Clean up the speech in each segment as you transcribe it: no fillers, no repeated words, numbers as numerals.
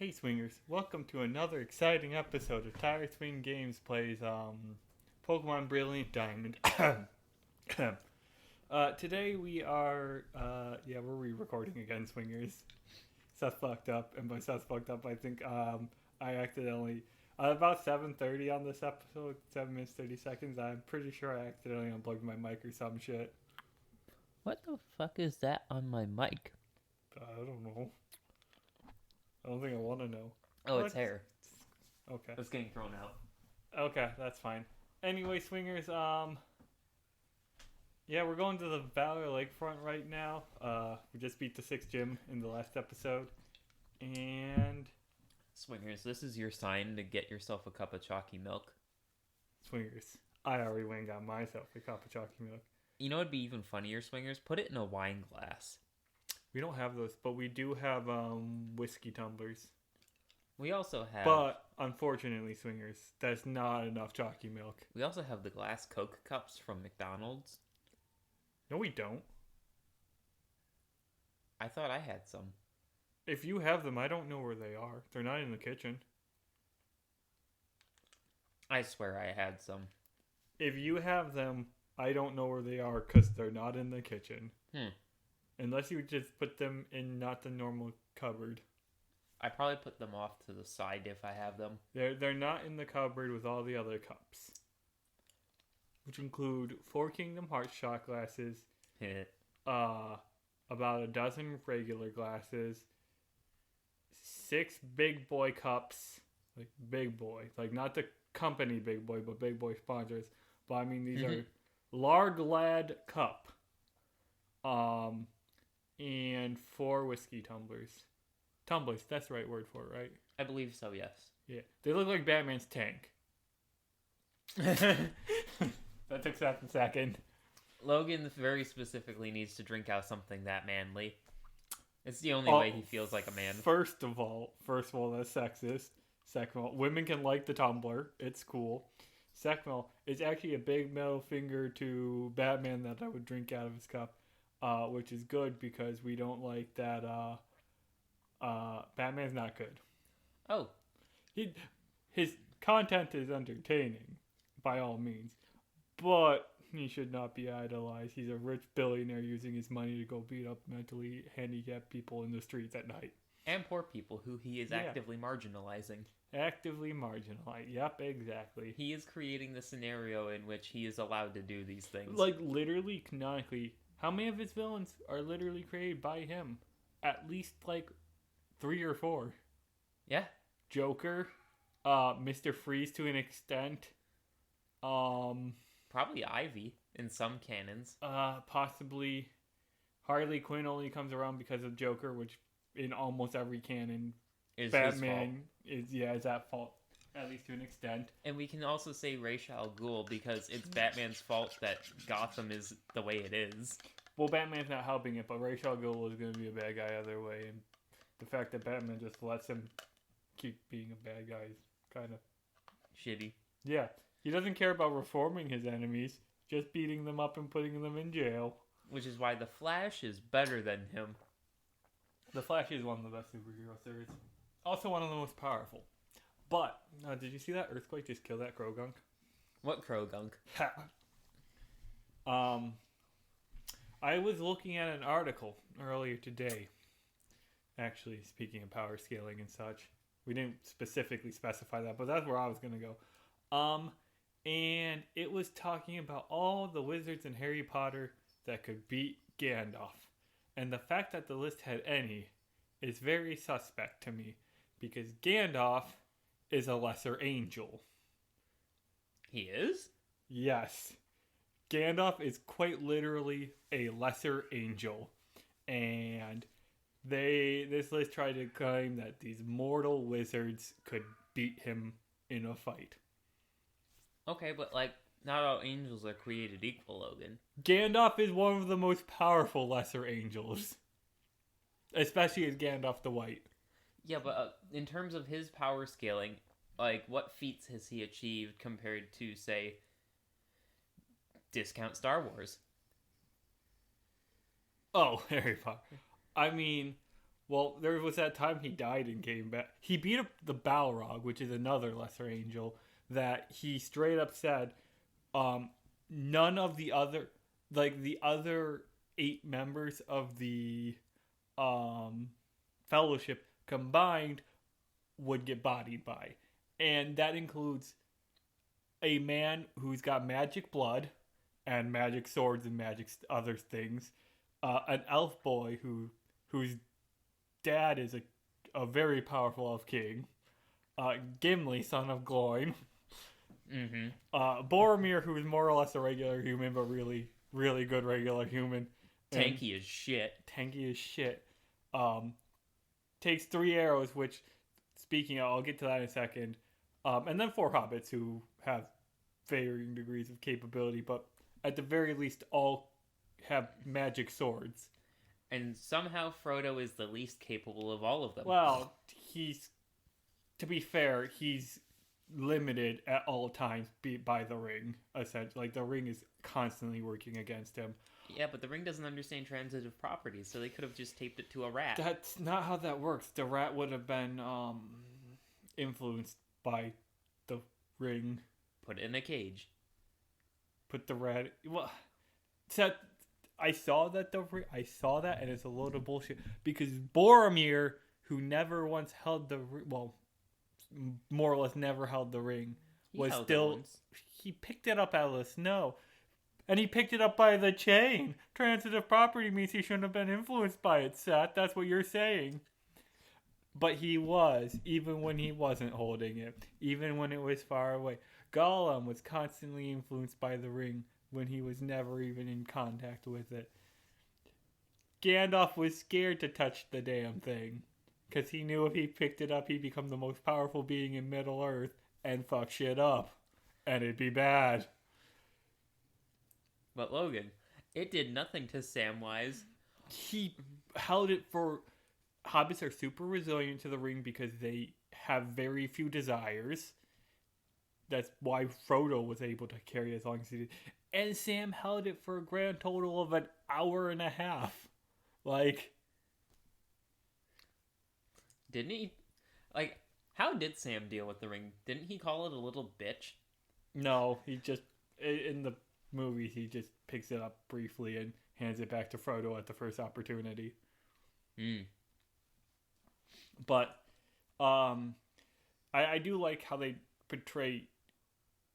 Hey Swingers, welcome to another exciting episode of Tire Swing Games plays Pokemon Brilliant Diamond. Today we are we're re-recording again, Swingers. Seth fucked up, and by Seth fucked up I think I accidentally about 7:30 on this episode, 7 minutes 30 seconds, I'm pretty sure I accidentally unplugged my mic or some shit. What the fuck is that on my mic? I don't know. I don't think I want to know. Oh, it's hair. Okay. It's getting thrown out. Okay, that's fine. Anyway, Swingers, we're going to the Valor Lakefront right now. We just beat the 6th gym in the last episode. And Swingers, this is your sign to get yourself a cup of chalky milk. Swingers, I already went and got myself a cup of chalky milk. You know what'd be even funnier, Swingers? Put it in a wine glass. We don't have those, but we do have whiskey tumblers. We also have... But, unfortunately, Swingers, that's not enough chalky milk. We also have the glass Coke cups from McDonald's. No, we don't. I thought I had some. If you have them, I don't know where they are. They're not in the kitchen. I swear I had some. If you have them, I don't know where they are because they're not in the kitchen. Unless you just put them in not the normal cupboard. I probably put them off to the side if I have them. They're not in the cupboard with all the other cups. Which include 4 Kingdom Hearts shot glasses, about a dozen regular glasses, 6 big boy cups, like big boy, like not the company big boy, but big boy sponsors. But I mean these are Larglad cup. And 4 whiskey tumblers. Tumblers, that's the right word for it, right? I believe so, yes. Yeah. They look like Batman's tank. That took Seth a second. Logan very specifically needs to drink out something that manly. It's the only way he feels like a man. First of all, that's sexist. Second of all, women can like the tumbler. It's cool. Second of all, it's actually a big middle finger to Batman that I would drink out of his cup. Which is good because we don't like that Batman's not good. Oh. His content is entertaining, by all means. But he should not be idolized. He's a rich billionaire using his money to go beat up mentally handicapped people in the streets at night. And poor people who he is actively marginalizing. Actively marginalized. Yep, exactly. He is creating the scenario in which he is allowed to do these things. Like, literally, canonically, how many of his villains are literally created by him? At least, 3 or 4. Yeah. Joker, Mr. Freeze to an extent. Probably Ivy in some canons. Possibly Harley Quinn only comes around because of Joker, which in almost every canon is Batman is at fault, at least to an extent. And we can also say Ra's al Ghul because it's Batman's fault that Gotham is the way it is. Well, Batman's not helping it, but Ra's al Ghul is going to be a bad guy either way, and the fact that Batman just lets him keep being a bad guy is kind of shitty. Yeah, he doesn't care about reforming his enemies, just beating them up and putting them in jail. Which is why the Flash is better than him. The Flash is one of the best superheroes there is. Also one of the most powerful. But, did you see that earthquake just kill that Krogunk? What Krogunk? I was looking at an article earlier today. Actually, speaking of power scaling and such. We didn't specifically specify that, but that's where I was going to go. And it was talking about all the wizards in Harry Potter that could beat Gandalf. And the fact that the list had any is very suspect to me. Because Gandalf is a lesser angel. He is? Yes. Gandalf is quite literally a lesser angel. And this list tried to claim that these mortal wizards could beat him in a fight. Okay, but not all angels are created equal, Logan. Gandalf is one of the most powerful lesser angels. Especially as Gandalf the White. Yeah, but in terms of his power scaling, what feats has he achieved compared to, say, discount Star Wars? Oh, Harry Potter. I mean, Well, there was that time he died and came back. He beat up the Balrog, which is another lesser angel, that he straight up said, none of the other, like the other 8 members of the fellowship combined would get bodied by. And that includes a man who's got magic blood and magic swords and magic other things, an elf boy whose dad is a very powerful elf king, Gimli, son of Gloin, Boromir, who is more or less a regular human, but really, really good regular human. Tanky as shit. Tanky as shit. Takes 3 arrows, which, speaking of, I'll get to that in a second. And then 4 hobbits who have varying degrees of capability, but at the very least all have magic swords. And somehow Frodo is the least capable of all of them. Well, to be fair, he's limited at all times by the ring, essentially. Like, the ring is constantly working against him. Yeah, but the ring doesn't understand transitive properties, so they could have just taped it to a rat. That's not how that works. The rat would have been influenced by the ring. Put it in a cage. Put the rat... Well, I saw that, and it's a load of bullshit. Because Boromir, who never once held the... Well, more or less never held the ring, was still... He picked it up out of the snow. And he picked it up by the chain. Transitive property means he shouldn't have been influenced by it, Seth. That's what you're saying. But he was, even when he wasn't holding it. Even when it was far away. Gollum was constantly influenced by the ring when he was never even in contact with it. Gandalf was scared to touch the damn thing. Because he knew if he picked it up, he'd become the most powerful being in Middle-earth and fuck shit up. And it'd be bad. But Logan, it did nothing to Samwise. He held it for... Hobbits are super resilient to the ring because they have very few desires. That's why Frodo was able to carry as long as he did. And Sam held it for a grand total of an hour and a half. Like... Didn't he... Like, how did Sam deal with the ring? Didn't he call it a little bitch? No, he just... In the movies, he just picks it up briefly and hands it back to Frodo at the first opportunity. But I do like how they portray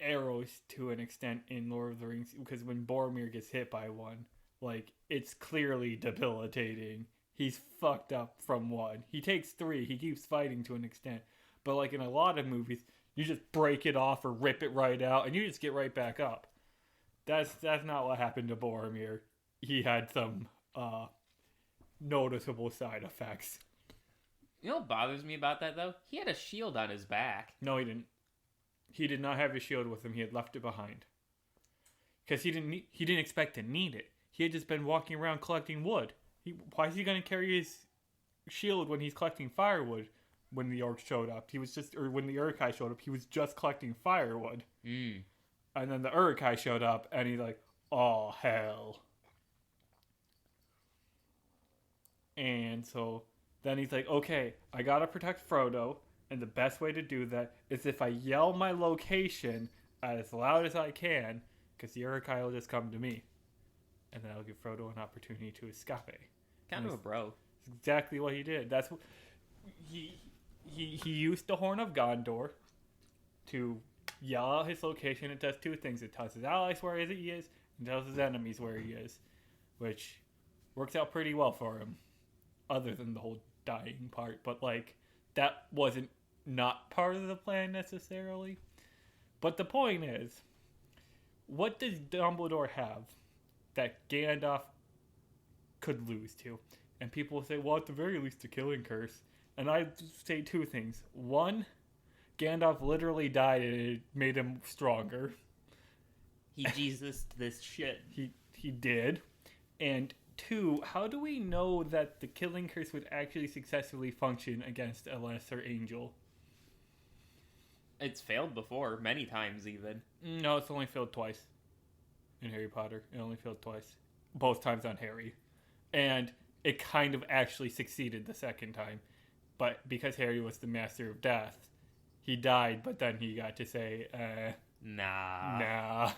arrows to an extent in Lord of the Rings, because when Boromir gets hit by one, like, it's clearly debilitating. He's fucked up from one. He takes 3. He keeps fighting to an extent. But like in a lot of movies, you just break it off or rip it right out and you just get right back up. That's not what happened to Boromir. He had some noticeable side effects. You know what bothers me about that, though? He had a shield on his back. No, he didn't. He did not have his shield with him. He had left it behind. Because he didn't expect to need it. He had just been walking around collecting wood. Why is he going to carry his shield when he's collecting firewood? When the orcs showed up, when the Uruk-hai showed up, he was just collecting firewood. And then the Uruk-hai showed up, and he's like, "Oh hell!" And so then he's like, "Okay, I gotta protect Frodo, and the best way to do that is if I yell my location as loud as I can, because the Uruk-hai will just come to me, and then I'll give Frodo an opportunity to escape." Kind of a bro. That's exactly what he did. That's what he used the Horn of Gondor to yell out his location. It does 2 things. It tells his allies where he is, and tells his enemies where he is, which works out pretty well for him, other than the whole dying part. But like, that wasn't not part of the plan necessarily. But the point is, what does Dumbledore have that Gandalf could lose to? And people will say, well, at the very least, the killing curse. And I say 2 things. 1, Gandalf literally died and it made him stronger. He Jesused this shit. He did. And 2, how do we know that the killing curse would actually successfully function against a lesser angel? It's failed before, many times even. No, it's only failed twice in Harry Potter. It only failed twice. Both times on Harry. And it kind of actually succeeded the second time. But because Harry was the master of death, he died, but then he got to say, nah.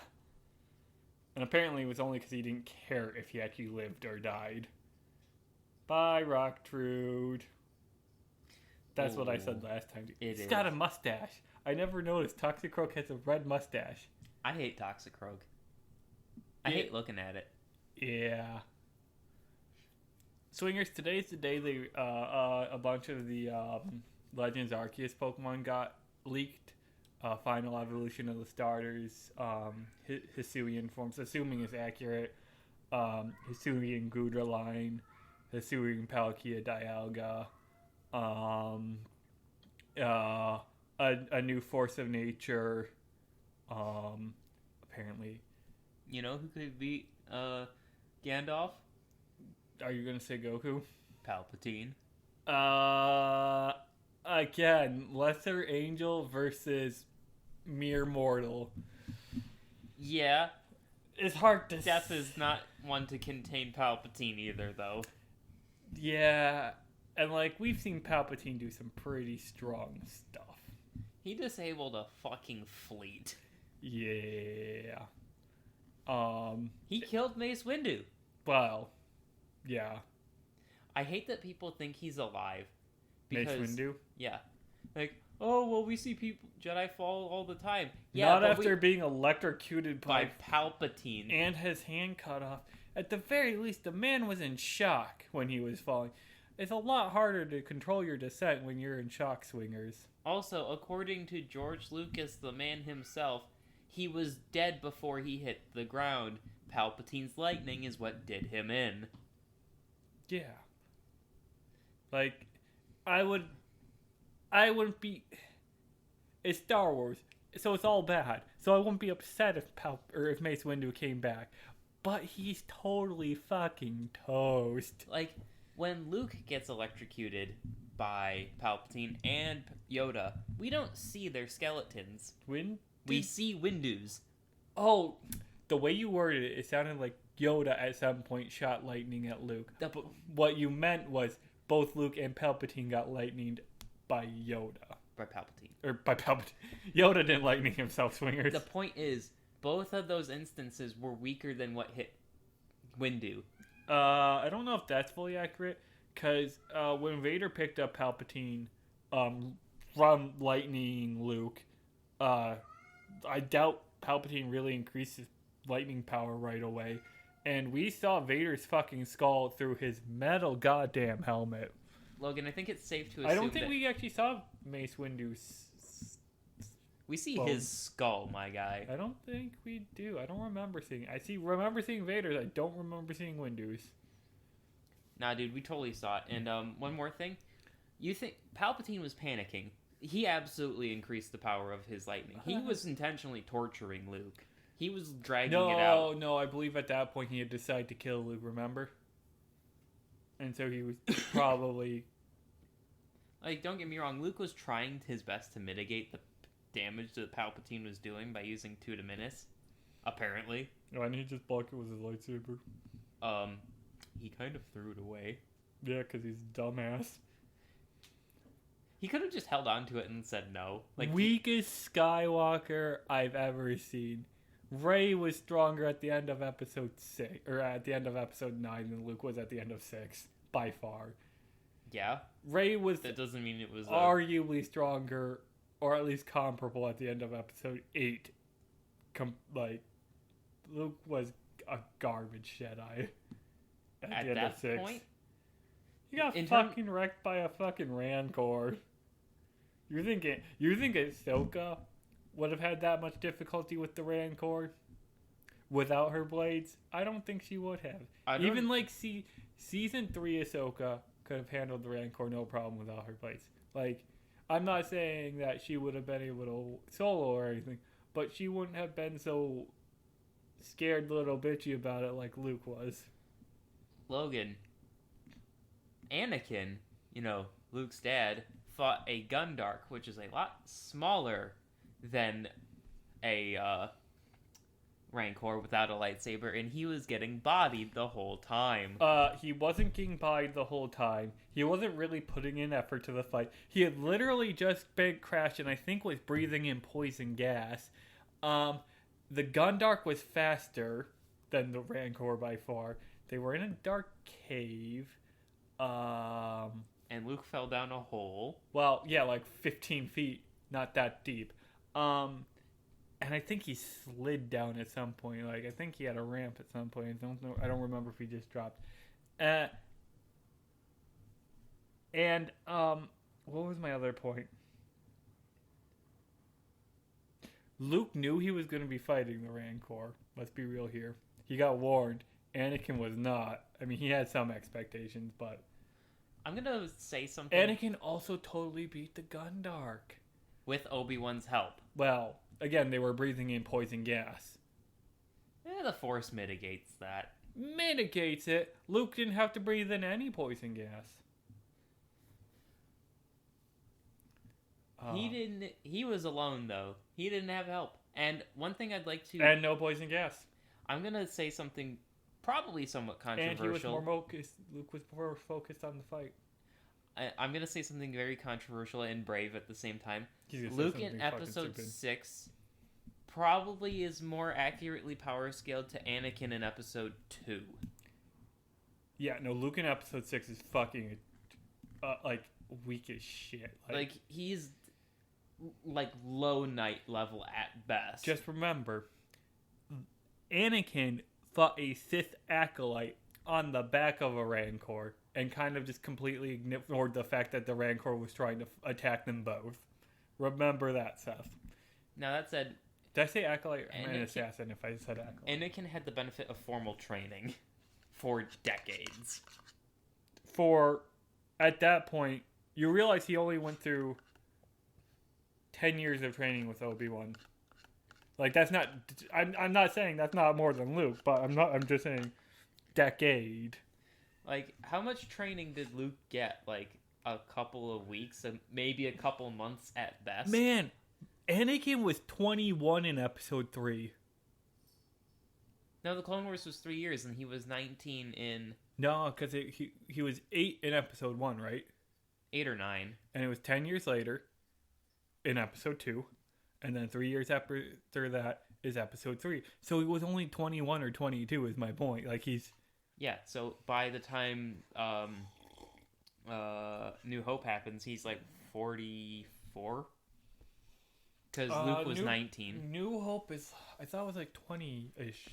And apparently it was only because he didn't care if he actually lived or died. Bye, Rocktrude. That's what I said last time. He's got a mustache. I never noticed Toxicroak has a red mustache. I hate Toxicroak. I hate looking at it. Yeah. Swingers, today's the day they a bunch of the Legends Arceus Pokemon got leaked. Final evolution of the starters, Hisuian forms, assuming is accurate. Hisuian Gudra line, Hisuian Palkia Dialga, a new Force of Nature, apparently. You know who could beat Gandalf? Are you gonna say Goku? Palpatine. Again, Lesser Angel versus mere mortal. Yeah. It's hard to... Death is not one to contain Palpatine either, though. Yeah, and like, we've seen Palpatine do some pretty strong stuff. He disabled a fucking fleet. Yeah. He killed Mace Windu. Well, yeah. I hate that people think he's alive. Mace Windu? Yeah. Like, oh, well, we see people Jedi fall all the time. Yeah, not after being electrocuted by Palpatine. And his hand cut off. At the very least, the man was in shock when he was falling. It's a lot harder to control your descent when you're in shock, Swingers. Also, according to George Lucas, the man himself, he was dead before he hit the ground. Palpatine's lightning is what did him in. Yeah. Like, I wouldn't be... It's Star Wars, so it's all bad. So I wouldn't be upset if Mace Windu came back. But he's totally fucking toast. Like, when Luke gets electrocuted by Palpatine and Yoda, we don't see their skeletons. We see Windus. Oh, the way you worded it, it sounded like Yoda at some point shot lightning at Luke. What you meant was both Luke and Palpatine got lightninged by Yoda. By Palpatine. Or by Palpatine. Yoda didn't lightning himself, Swingers. The point is, both of those instances were weaker than what hit Windu. I don't know if that's fully accurate, because when Vader picked up Palpatine from lightning Luke, I doubt Palpatine really increased his lightning power right away. And we saw Vader's fucking skull through his metal goddamn helmet. Logan, I think it's safe to assume I don't think we actually saw Mace Windu's... We see his skull, my guy. I don't think we do. I don't remember seeing... remember seeing Vader's. I don't remember seeing Windu's. Nah, dude, we totally saw it. And one more thing. You think... Palpatine was panicking. He absolutely increased the power of his lightning. He was intentionally torturing Luke. He was dragging it out. No, I believe at that point he had decided to kill Luke, remember? And so he was probably... Like, don't get me wrong, Luke was trying his best to mitigate the damage that Palpatine was doing by using Two Dominus, apparently. Why didn't he just block it with his lightsaber? He kind of threw it away. Yeah, because he's a dumbass. He could have just held on to it and said no. Like weakest Skywalker I've ever seen. Rey was stronger at the end of episode 6, or at the end of episode 9 than Luke was at the end of 6, by far. Yeah? Rey was... That doesn't mean it was... arguably stronger, or at least comparable at the end of episode 8. Luke was a garbage Jedi at the end of 6. Point? He got fucking wrecked by a fucking Rancor. You're thinking Ahsoka would have had that much difficulty with the Rancor without her blades? I don't think she would have. Even like season 3 Ahsoka could have handled the Rancor no problem without her blades. Like, I'm not saying that she would have been able to solo or anything, but she wouldn't have been so scared little bitchy about it like Luke was. Logan, Anakin, Luke's dad, fought a Gundark, which is a lot smaller than a Rancor without a lightsaber, and he was getting bodied the whole time. He wasn't getting bodied the whole time. He wasn't really putting in effort to the fight. He had literally just been crashed and I think was breathing in poison gas. The Gundark was faster than the Rancor by far. They were in a dark cave. And Luke fell down a hole. Well, yeah, like 15 feet, not that deep. And I think he slid down at some point. Like, I think he had a ramp at some point. I don't remember if he just dropped. What was my other point? Luke knew he was going to be fighting the Rancor. Let's be real here. He got warned. Anakin was not. I mean, he had some expectations, but... I'm going to say something. Anakin also totally beat the Gundark. With Obi-Wan's help. Well, again, they were breathing in poison gas. The Force mitigates that. Mitigates it? Luke didn't have to breathe in any poison gas. He didn't. He was alone, though. He didn't have help. And one thing I'd like to... And no poison gas. I'm going to say something probably somewhat controversial. And he was more focused. Luke was more focused on the fight. I'm going to say something very controversial and brave at the same time. Luke in Episode 6 probably is more accurately power scaled to Anakin in Episode 2. Yeah, no, Luke in Episode 6 is fucking, weak as shit. Like he's, low Knight level at best. Just remember, Anakin fought a Sith acolyte on the back of a Rancor and kind of just completely ignored the fact that the Rancor was trying to attack them both. Remember that, Seth. Now, that said... Did I say acolyte? I meant assassin if I said acolyte. Anakin had the benefit of formal training for decades. At that point, you realize he only went through 10 years of training with Obi-Wan. Like, that's not... I'm not saying that's not more than Luke, but I'm just saying decade. Like, how much training did Luke get? Like, a couple of weeks, maybe a couple months at best? Man, Anakin was 21 in Episode 3. No, the Clone Wars was 3 years, and he was 19 in... No, because he was 8 in Episode 1, right? 8 or 9. And it was 10 years later in Episode 2. And then 3 years after that is Episode 3. So he was only 21 or 22 is my point. Like, he's... Yeah, so by the time New Hope happens, he's like 44? Because Luke was 19. New Hope is... I thought it was like 20-ish.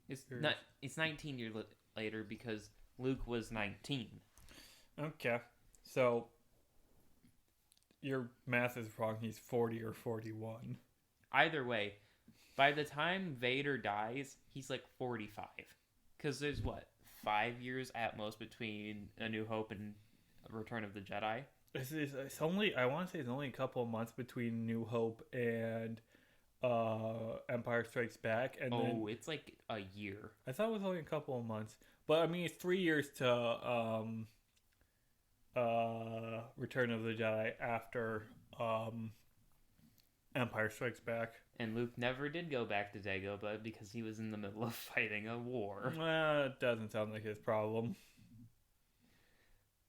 It's 19 years later because Luke was 19. Okay. So, your math is wrong. He's 40 or 41. Either way, by the time Vader dies, he's like 45. Because there's, 5 years at most between A New Hope and Return of the Jedi? It's only... I want to say it's only a couple of months between New Hope and Empire Strikes Back. And then, it's like a year. I thought it was only a couple of months. But, I mean, it's 3 years to Return of the Jedi after Empire Strikes Back. And Luke never did go back to Dagobah because he was in the middle of fighting a war. Well, it doesn't sound like his problem.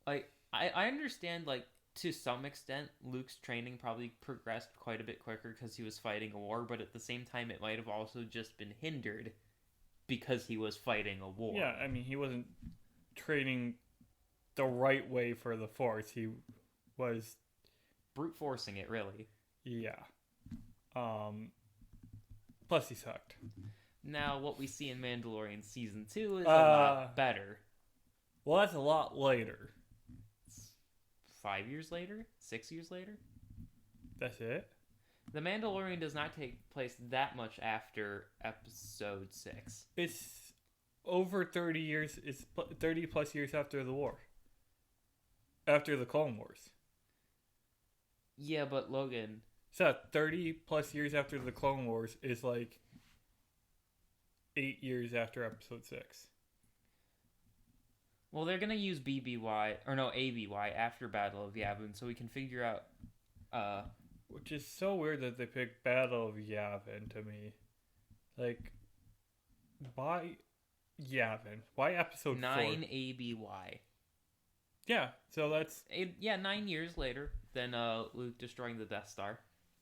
Like, I understand, like, to some extent, Luke's training probably progressed quite a bit quicker because he was fighting a war, but at the same time, it might have also just been hindered because he was fighting a war. Yeah, I mean, he wasn't training the right way for the Force. He was... brute forcing it, really. Yeah. Plus, he sucked. Now, what we see in Mandalorian Season 2 is a lot better. Well, that's a lot later. 5 years later? 6 years later? That's it? The Mandalorian does not take place that much after Episode 6. It's over 30 years. It's 30 plus years after the war. After the Clone Wars. Yeah, but Logan... So 30 plus years after the Clone Wars is like 8 years after Episode 6. Well, they're going to use ABY after Battle of Yavin, so we can figure out... Which is so weird that they picked Battle of Yavin to me. Like, Why? Yeah, then. Why episode 4? 9 ABY. Yeah, so that's... 9 years later than Luke destroying the Death Star.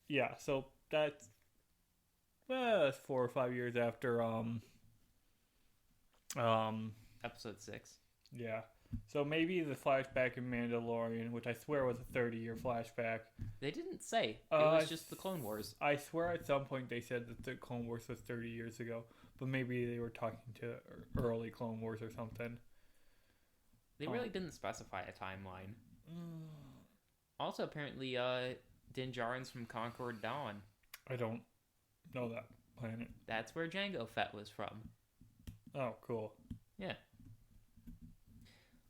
Yeah, so that's... Well, that's 4 or 5 years after, Episode 6. Yeah. So maybe the flashback in Mandalorian, which I swear was a 30-year flashback. They didn't say. It was just the Clone Wars. I swear at some point they said that the Clone Wars was 30 years ago. But maybe they were talking to early Clone Wars or something. They really didn't specify a timeline. Also, apparently, Din Djarin's from Concord Dawn. I don't know that planet. That's where Jango Fett was from. Oh, cool. Yeah.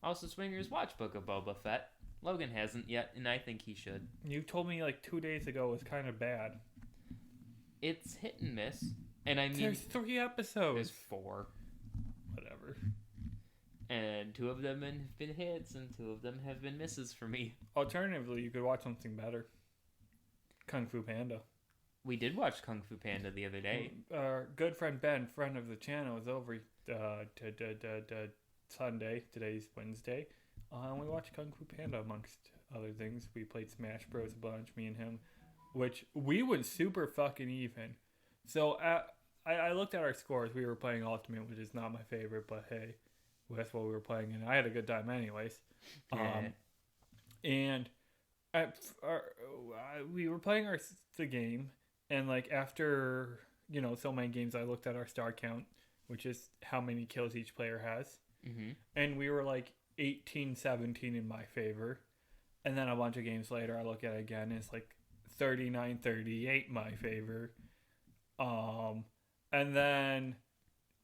Also, Swingers, watch Book of Boba Fett. Logan hasn't yet, and I think he should. You told me like 2 days ago it was kind of bad. It's hit and miss. And I mean... There's 3 episodes. There's 4. Whatever. And 2 of them have been hits, and 2 of them have been misses for me. Alternatively, you could watch something better. Kung Fu Panda. We did watch Kung Fu Panda the other day. Our good friend Ben, friend of the channel, was over Sunday. Today's Wednesday. And we watched Kung Fu Panda amongst other things. We played Smash Bros. A bunch, me and him. Which we went super fucking even. So I looked at our scores. We were playing Ultimate, which is not my favorite, but hey, that's what we were playing, and I had a good time anyways. Yeah. And we were playing the game, and like after so many games, I looked at our star count, which is how many kills each player has, and we were like 18-17 in my favor. And then a bunch of games later, I look at it again, and it's like 39-38 my favor. And then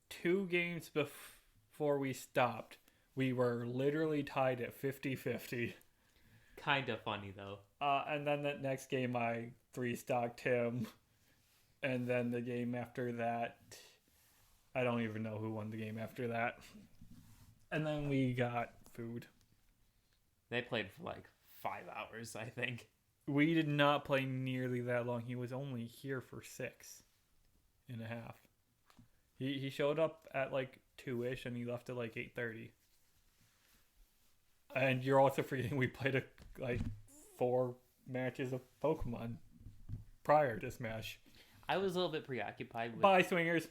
2 games before we stopped, we were literally tied at 50-50. Kind of funny, though. And then the next game, I 3-stocked him. And then the game after that, I don't even know who won the game after that. And then we got food. They played for like 5 hours, I think. We did not play nearly that long. He was only here for 6.5. He showed up at like 2-ish and he left at like 8:30. And you're also forgetting we played like 4 matches of Pokemon prior to Smash. I was a little bit preoccupied with... Bye, swingers.